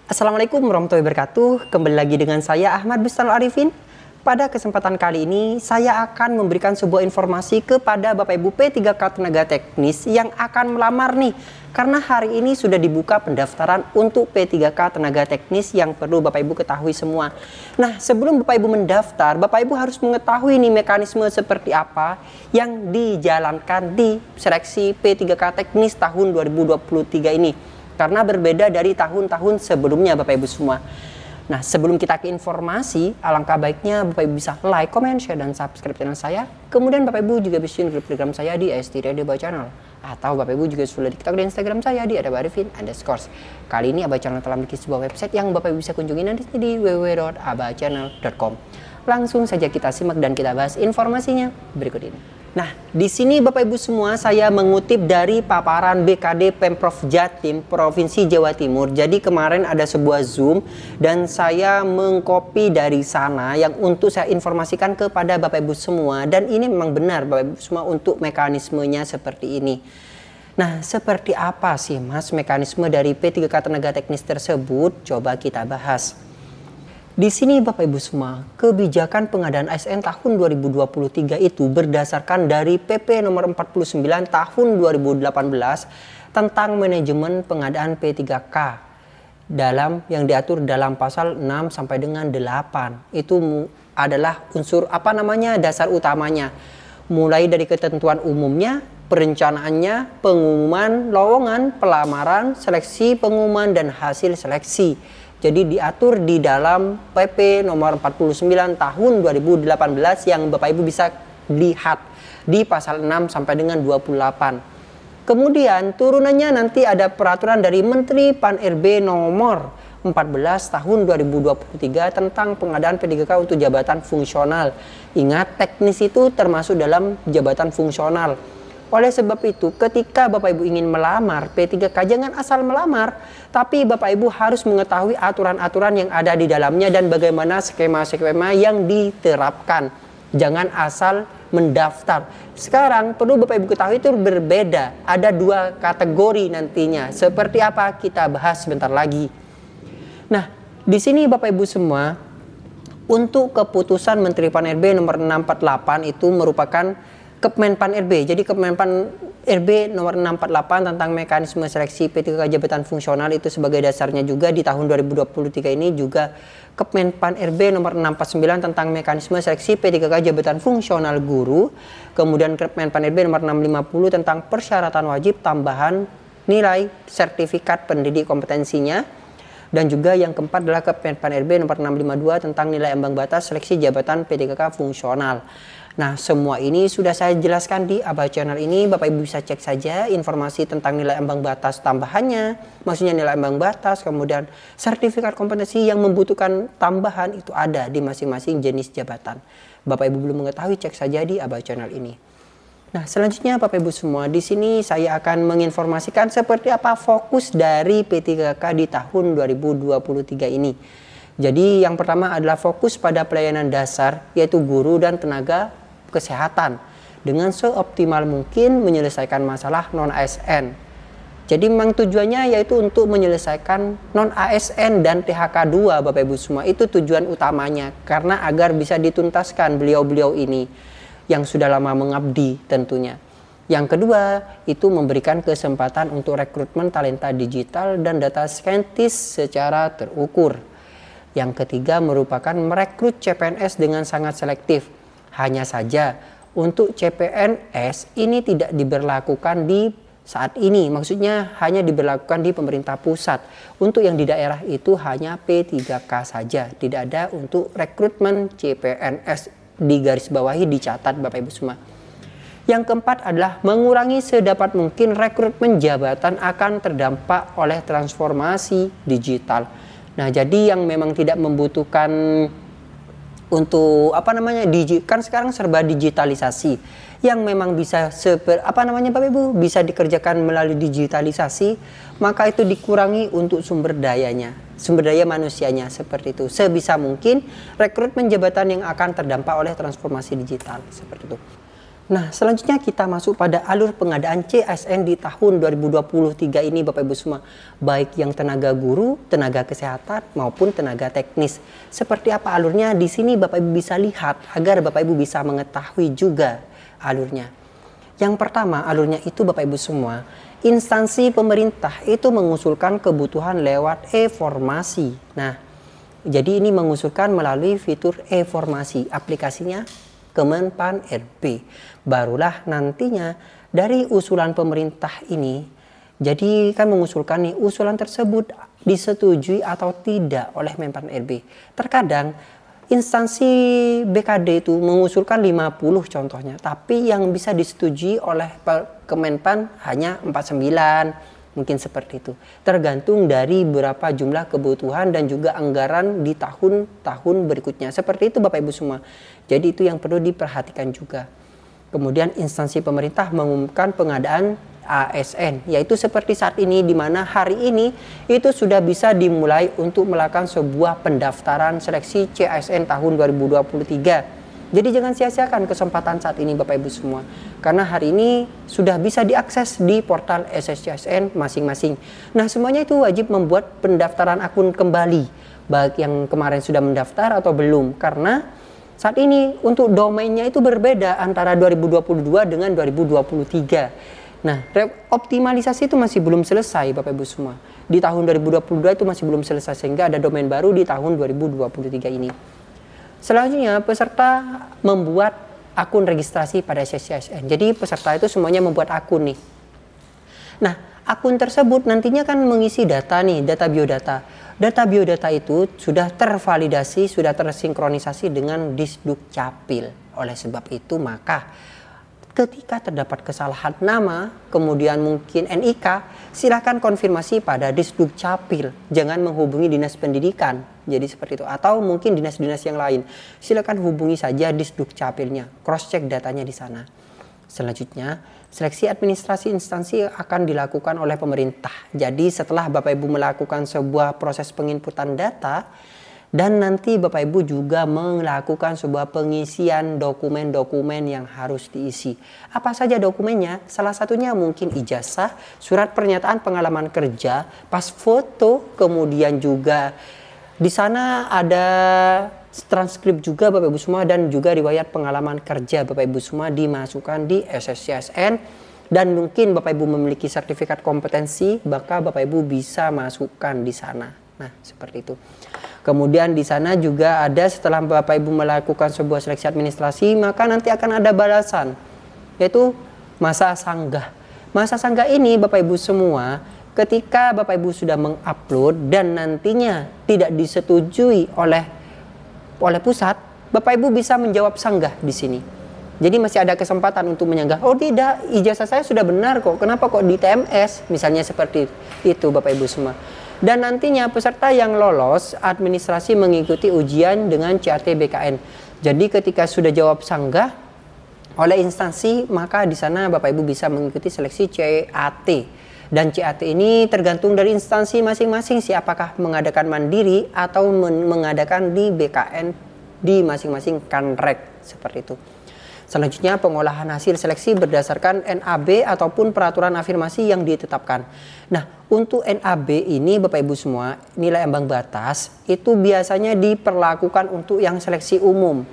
Assalamualaikum warahmatullahi wabarakatuh. Kembali lagi dengan saya Ahmad Bustanul Arifin. Pada kesempatan kali ini saya akan memberikan sebuah informasi kepada Bapak Ibu P3K Tenaga Teknis yang akan melamar nih. Karena hari ini sudah dibuka pendaftaran untuk P3K Tenaga Teknis yang perlu Bapak Ibu ketahui semua. Nah, sebelum Bapak Ibu mendaftar, Bapak Ibu harus mengetahui nih mekanisme seperti apa yang dijalankan di seleksi P3K Teknis tahun 2023 ini. Karena berbeda dari tahun-tahun sebelumnya Bapak Ibu semua. Nah, sebelum kita ke informasi, alangkah baiknya Bapak Ibu bisa like, comment, share, dan subscribe channel saya. Kemudian Bapak Ibu juga bisa grup Telegram saya di ST Radio Aba Channel. Atau Bapak Ibu juga sudah di TikTok dan Instagram saya di @arifin_. Kali ini Aba Channel telah memiliki sebuah website yang Bapak Ibu bisa kunjungi nanti di www.abachannel.com. Langsung saja kita simak dan kita bahas informasinya berikut ini. Nah, di sini Bapak Ibu semua saya mengutip dari paparan BKD Pemprov Jatim Provinsi Jawa Timur. Jadi kemarin ada sebuah Zoom dan saya mengcopy dari sana yang untuk saya informasikan kepada Bapak Ibu semua, dan ini memang benar Bapak Ibu semua untuk mekanismenya seperti ini. Nah, seperti apa sih Mas mekanisme dari P3K Tenaga Teknis tersebut? Coba kita bahas. Di sini Bapak Ibu semua, kebijakan pengadaan ASN tahun 2023 itu berdasarkan dari PP nomor 49 tahun 2018 tentang manajemen pengadaan P3K dalam yang diatur dalam pasal 6 sampai dengan 8. Itu adalah unsur dasar utamanya. Mulai dari ketentuan umumnya, perencanaannya, pengumuman lowongan, pelamaran, seleksi pengumuman dan hasil seleksi. Jadi diatur di dalam PP nomor 49 tahun 2018 yang Bapak Ibu bisa lihat di pasal 6 sampai dengan 28. Kemudian turunannya nanti ada peraturan dari Menteri Pan-RB nomor 14 tahun 2023 tentang pengadaan P3K untuk jabatan fungsional. Ingat, teknis itu termasuk dalam jabatan fungsional. Oleh sebab itu, ketika Bapak Ibu ingin melamar P3K, jangan asal melamar, tapi Bapak Ibu harus mengetahui aturan-aturan yang ada di dalamnya dan bagaimana skema-skema yang diterapkan. Jangan asal mendaftar. Sekarang perlu Bapak Ibu ketahui itu berbeda. Ada dua kategori nantinya. Seperti apa? Kita bahas sebentar lagi. Nah, di sini Bapak Ibu semua, untuk keputusan Menteri Pan-RB nomor 648 itu merupakan Kemenpan RB. Jadi Kemenpan RB nomor 648 tentang mekanisme seleksi P3K jabatan fungsional itu sebagai dasarnya juga di tahun 2023 ini juga Kemenpan RB nomor 649 tentang mekanisme seleksi P3K jabatan fungsional guru. Kemudian Kemenpan RB nomor 650 tentang persyaratan wajib tambahan nilai sertifikat pendidik kompetensinya. Dan juga yang keempat adalah Kemenpan RB nomor 652 tentang nilai ambang batas seleksi jabatan P3K fungsional. Nah, semua ini sudah saya jelaskan di Aba Channel ini. Bapak Ibu bisa cek saja informasi tentang nilai ambang batas tambahannya. Maksudnya nilai ambang batas, kemudian sertifikat kompetensi yang membutuhkan tambahan itu ada di masing-masing jenis jabatan. Bapak Ibu belum mengetahui, cek saja di Aba Channel ini. Nah, selanjutnya Bapak Ibu semua, di sini saya akan menginformasikan seperti apa fokus dari P3K di tahun 2023 ini. Jadi yang pertama adalah fokus pada pelayanan dasar, yaitu guru dan tenaga kesehatan dengan seoptimal mungkin menyelesaikan masalah non-ASN. Jadi memang tujuannya yaitu untuk menyelesaikan non-ASN dan THK2 Bapak Ibu semua. Itu tujuan utamanya karena agar bisa dituntaskan beliau-beliau ini yang sudah lama mengabdi tentunya. Yang kedua itu memberikan kesempatan untuk rekrutmen talenta digital dan data scientist secara terukur. Yang ketiga merupakan merekrut CPNS dengan sangat selektif. Hanya saja untuk CPNS ini tidak diberlakukan di saat ini. Maksudnya hanya diberlakukan di pemerintah pusat. Untuk yang di daerah itu hanya P3K saja. Tidak ada untuk rekrutmen CPNS. Di garis bawahi dicatat Bapak Ibu semua. Yang keempat adalah mengurangi sedapat mungkin rekrutmen jabatan akan terdampak oleh transformasi digital. Nah, jadi yang memang tidak membutuhkan untuk kan sekarang serba digitalisasi yang memang bisa Bapak Ibu bisa dikerjakan melalui digitalisasi, maka itu dikurangi untuk sumber daya manusianya seperti itu. Sebisa mungkin rekrutmen jabatan yang akan terdampak oleh transformasi digital seperti itu. Nah, selanjutnya kita masuk pada alur pengadaan CASN di tahun 2023 ini Bapak Ibu semua. Baik yang tenaga guru, tenaga kesehatan maupun tenaga teknis. Seperti apa alurnya? Di sini Bapak Ibu bisa lihat agar Bapak Ibu bisa mengetahui juga alurnya. Yang pertama alurnya itu Bapak Ibu semua, instansi pemerintah itu mengusulkan kebutuhan lewat e-formasi. Nah, jadi ini mengusulkan melalui fitur e-formasi, aplikasinya Kemenpan RB. Barulah nantinya dari usulan pemerintah ini, jadi kan mengusulkan nih usulan tersebut disetujui atau tidak oleh Menpan RB. Terkadang instansi BKD itu mengusulkan 50 contohnya, tapi yang bisa disetujui oleh Kemenpan hanya 49. Mungkin seperti itu. Tergantung dari berapa jumlah kebutuhan dan juga anggaran di tahun-tahun berikutnya. Seperti itu Bapak Ibu semua. Jadi itu yang perlu diperhatikan juga. Kemudian instansi pemerintah mengumumkan pengadaan ASN. Yaitu seperti saat ini di mana hari ini itu sudah bisa dimulai untuk melakukan sebuah pendaftaran seleksi CASN tahun 2023. Jadi jangan sia-siakan kesempatan saat ini Bapak Ibu semua. Karena hari ini sudah bisa diakses di portal SSCASN masing-masing. Nah semuanya itu wajib membuat pendaftaran akun kembali. Baik yang kemarin sudah mendaftar atau belum. Karena saat ini untuk domainnya itu berbeda antara 2022 dengan 2023. Nah optimalisasi itu masih belum selesai Bapak Ibu semua. Di tahun 2022 itu masih belum selesai sehingga ada domain baru di tahun 2023 ini. Selanjutnya peserta membuat akun registrasi pada SSCASN. Jadi peserta itu semuanya membuat akun nih. Nah akun tersebut nantinya kan mengisi data nih, data biodata. Data biodata itu sudah tervalidasi, sudah tersinkronisasi dengan Disduk Capil. Oleh sebab itu maka ketika terdapat kesalahan nama, kemudian mungkin NIK, silakan konfirmasi pada Disduk Capil. Jangan menghubungi Dinas Pendidikan. Jadi seperti itu. Atau mungkin dinas-dinas yang lain. Silakan hubungi saja Disduk Capilnya. Cross check datanya di sana. Selanjutnya, seleksi administrasi instansi akan dilakukan oleh pemerintah. Jadi setelah Bapak Ibu melakukan sebuah proses penginputan data, dan nanti Bapak Ibu juga melakukan sebuah pengisian dokumen-dokumen yang harus diisi. Apa saja dokumennya? Salah satunya mungkin ijazah, surat pernyataan pengalaman kerja, pas foto, kemudian juga di sana ada transkrip juga Bapak Ibu semua dan juga riwayat pengalaman kerja Bapak Ibu semua dimasukkan di SSCASN. Dan mungkin Bapak Ibu memiliki sertifikat kompetensi, maka Bapak Ibu bisa masukkan di sana. Nah, seperti itu. Kemudian di sana juga ada setelah Bapak Ibu melakukan sebuah seleksi administrasi, maka nanti akan ada balasan, yaitu masa sanggah. Masa sanggah ini Bapak Ibu semua, ketika Bapak Ibu sudah mengupload dan nantinya tidak disetujui oleh pusat, Bapak Ibu bisa menjawab sanggah di sini. Jadi masih ada kesempatan untuk menyanggah. Oh tidak, ijazah saya sudah benar kok. Kenapa kok di TMS? Misalnya seperti itu Bapak Ibu semua. Dan nantinya peserta yang lolos administrasi mengikuti ujian dengan CAT BKN. Jadi ketika sudah jawab sanggah oleh instansi, maka di sana Bapak Ibu bisa mengikuti seleksi CAT. Dan CAT ini tergantung dari instansi masing-masing sih, apakah mengadakan mandiri atau mengadakan di BKN di masing-masing kanrek seperti itu. Selanjutnya pengolahan hasil seleksi berdasarkan NAB ataupun peraturan afirmasi yang ditetapkan. Nah untuk NAB ini Bapak Ibu semua, nilai ambang batas itu biasanya diperlakukan untuk yang seleksi umum.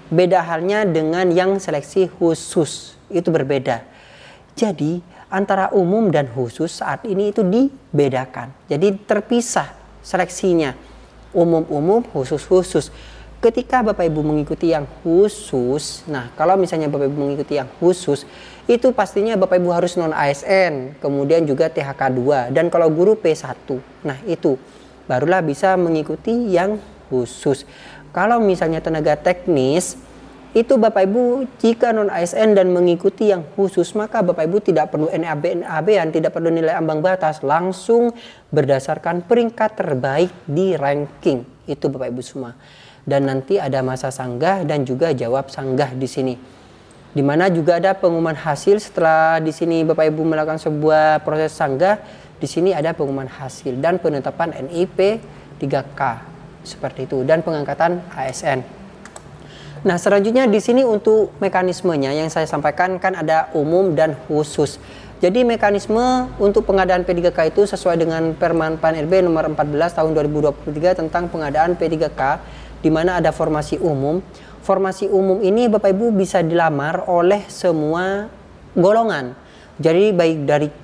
Beda halnya dengan yang seleksi khusus, itu berbeda. Jadi antara umum dan khusus saat ini itu dibedakan. Jadi terpisah seleksinya, umum-umum, khusus-khusus. Ketika Bapak Ibu mengikuti yang khusus, nah kalau misalnya Bapak Ibu mengikuti yang khusus, itu pastinya Bapak Ibu harus non ASN, kemudian juga THK 2, dan kalau guru P1. Nah itu, barulah bisa mengikuti yang khusus. Kalau misalnya tenaga teknis, itu Bapak Ibu jika non ASN dan mengikuti yang khusus, maka Bapak Ibu tidak perlu NAB-an, tidak perlu nilai ambang batas, langsung berdasarkan peringkat terbaik di ranking. Itu Bapak Ibu semua. Dan nanti ada masa sanggah dan juga jawab sanggah di sini. Di mana juga ada pengumuman hasil setelah di sini Bapak Ibu melakukan sebuah proses sanggah, di sini ada pengumuman hasil dan penetapan NIP 3K seperti itu dan pengangkatan ASN. Nah, selanjutnya di sini untuk mekanismenya yang saya sampaikan kan ada umum dan khusus. Jadi mekanisme untuk pengadaan P3K itu sesuai dengan Permen PAN RB nomor 14 tahun 2023 tentang pengadaan P3K, di mana ada formasi umum. Formasi umum ini Bapak Ibu bisa dilamar oleh semua golongan. Jadi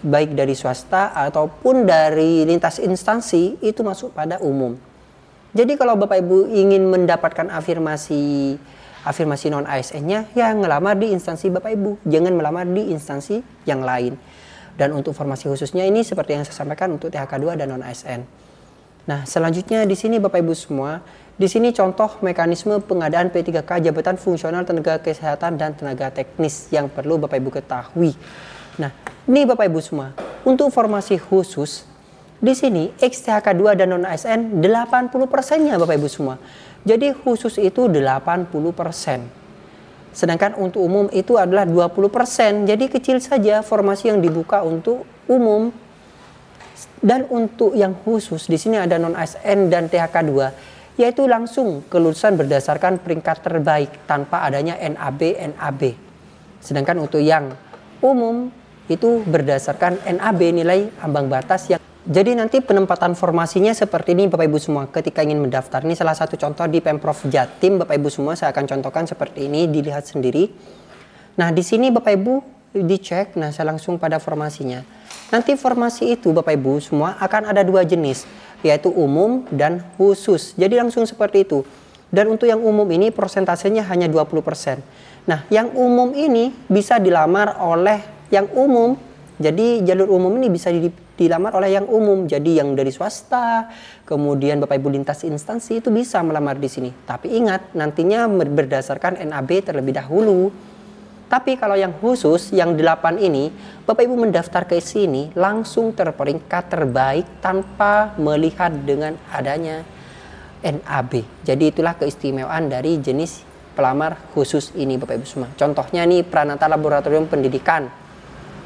baik dari swasta ataupun dari lintas instansi itu masuk pada umum. Jadi kalau Bapak Ibu ingin mendapatkan afirmasi non ASN-nya, ya ngelamar di instansi Bapak Ibu, jangan melamar di instansi yang lain. Dan untuk formasi khususnya ini seperti yang saya sampaikan untuk THK2 dan non ASN. Nah, selanjutnya di sini Bapak Ibu semua, di sini contoh mekanisme pengadaan P3K jabatan fungsional tenaga kesehatan dan tenaga teknis yang perlu Bapak Ibu ketahui. Nah, ini Bapak Ibu semua, untuk formasi khusus di sini XTHK2 dan non ASN 80%-nya Bapak Ibu semua. Jadi khusus itu 80%. Sedangkan untuk umum itu adalah 20%. Jadi kecil saja formasi yang dibuka untuk umum. Dan untuk yang khusus di sini ada non ASN dan THK2, yaitu langsung kelulusan berdasarkan peringkat terbaik tanpa adanya NAB. Sedangkan untuk yang umum itu berdasarkan NAB, nilai ambang batas yang. Jadi nanti penempatan formasinya seperti ini Bapak Ibu semua ketika ingin mendaftar. Ini salah satu contoh di Pemprov Jatim Bapak Ibu semua, saya akan contohkan seperti ini, dilihat sendiri. Nah, di sini Bapak Ibu dicek, nah saya langsung pada formasinya. Nanti formasi itu Bapak Ibu semua akan ada dua jenis, yaitu umum dan khusus. Jadi langsung seperti itu. Dan untuk yang umum ini persentasenya hanya 20%. Nah, yang umum ini bisa dilamar oleh yang umum. Jadi jalur umum ini bisa dilamar oleh yang umum. Jadi yang dari swasta, kemudian Bapak Ibu lintas instansi itu bisa melamar di sini. Tapi ingat, nantinya berdasarkan NAB terlebih dahulu. Tapi kalau yang khusus, yang 8 ini, Bapak Ibu mendaftar ke sini langsung terperingkat terbaik tanpa melihat dengan adanya NAB. Jadi itulah keistimewaan dari jenis pelamar khusus ini Bapak Ibu semua. Contohnya nih Pranata Laboratorium Pendidikan.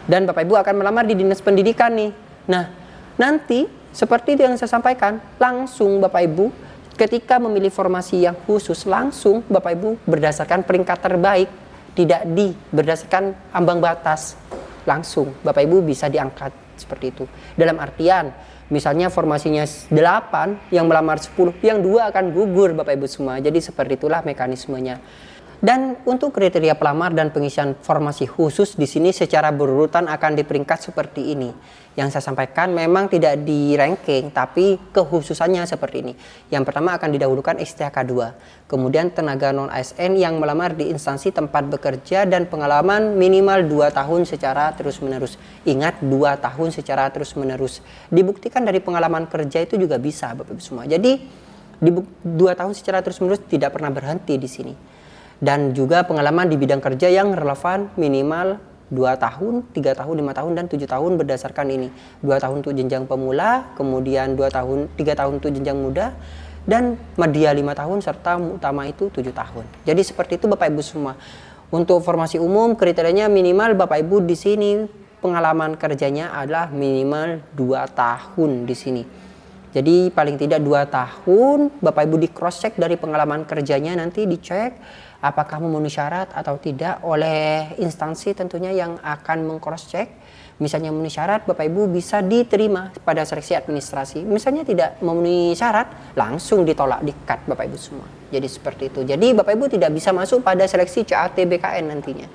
Dan Bapak Ibu akan melamar di Dinas Pendidikan nih. Nah, nanti seperti itu yang saya sampaikan, langsung Bapak Ibu ketika memilih formasi yang khusus, langsung Bapak Ibu berdasarkan peringkat terbaik, tidak berdasarkan ambang batas. Langsung Bapak Ibu bisa diangkat seperti itu. Dalam artian, misalnya formasinya 8, yang melamar 10, yang 2 akan gugur Bapak Ibu semua. Jadi seperti itulah mekanismenya. Dan untuk kriteria pelamar dan pengisian formasi khusus di sini secara berurutan akan diperingkat seperti ini. Yang saya sampaikan memang tidak di ranking, tapi kekhususannya seperti ini. Yang pertama akan didahulukan STHK2, kemudian tenaga non ASN yang melamar di instansi tempat bekerja dan pengalaman minimal 2 tahun secara terus-menerus. Ingat, 2 tahun secara terus-menerus. Dibuktikan dari pengalaman kerja itu juga bisa Bapak Ibu semua. Jadi 2 tahun secara terus-menerus tidak pernah berhenti di sini. Dan juga pengalaman di bidang kerja yang relevan minimal 2 tahun, 3 tahun, 5 tahun, dan 7 tahun berdasarkan ini. 2 tahun untuk jenjang pemula, kemudian 3 tahun untuk jenjang muda, dan media 5 tahun, serta utama itu 7 tahun. Jadi seperti itu Bapak Ibu semua. Untuk formasi umum kriterianya minimal Bapak Ibu di sini pengalaman kerjanya adalah minimal 2 tahun di sini. Jadi paling tidak 2 tahun Bapak Ibu di cross check dari pengalaman kerjanya, nanti dicek apakah memenuhi syarat atau tidak oleh instansi tentunya yang akan meng-cross check. Misalnya memenuhi syarat, Bapak Ibu bisa diterima pada seleksi administrasi. Misalnya tidak memenuhi syarat, langsung ditolak, di-cut Bapak Ibu semua. Jadi seperti itu. Jadi Bapak Ibu tidak bisa masuk pada seleksi CAT BKN nantinya.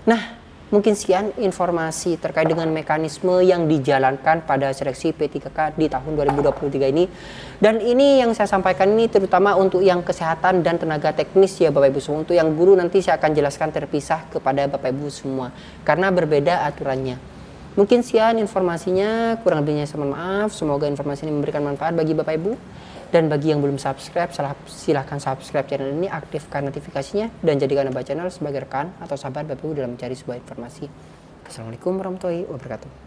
Nah, mungkin sekian informasi terkait dengan mekanisme yang dijalankan pada seleksi P3K di tahun 2023 ini. Dan ini yang saya sampaikan ini terutama untuk yang kesehatan dan tenaga teknis ya Bapak Ibu semua. Untuk yang guru nanti saya akan jelaskan terpisah kepada Bapak Ibu semua, karena berbeda aturannya. Mungkin sekian informasinya, kurang lebihnya saya mohon maaf. Semoga informasi ini memberikan manfaat bagi Bapak Ibu. Dan bagi yang belum subscribe, silahkan subscribe channel ini, aktifkan notifikasinya, dan jadikan Abah Channel sebagai rekan atau sahabat Bapak Ibu dalam mencari sebuah informasi. Assalamualaikum warahmatullahi wabarakatuh.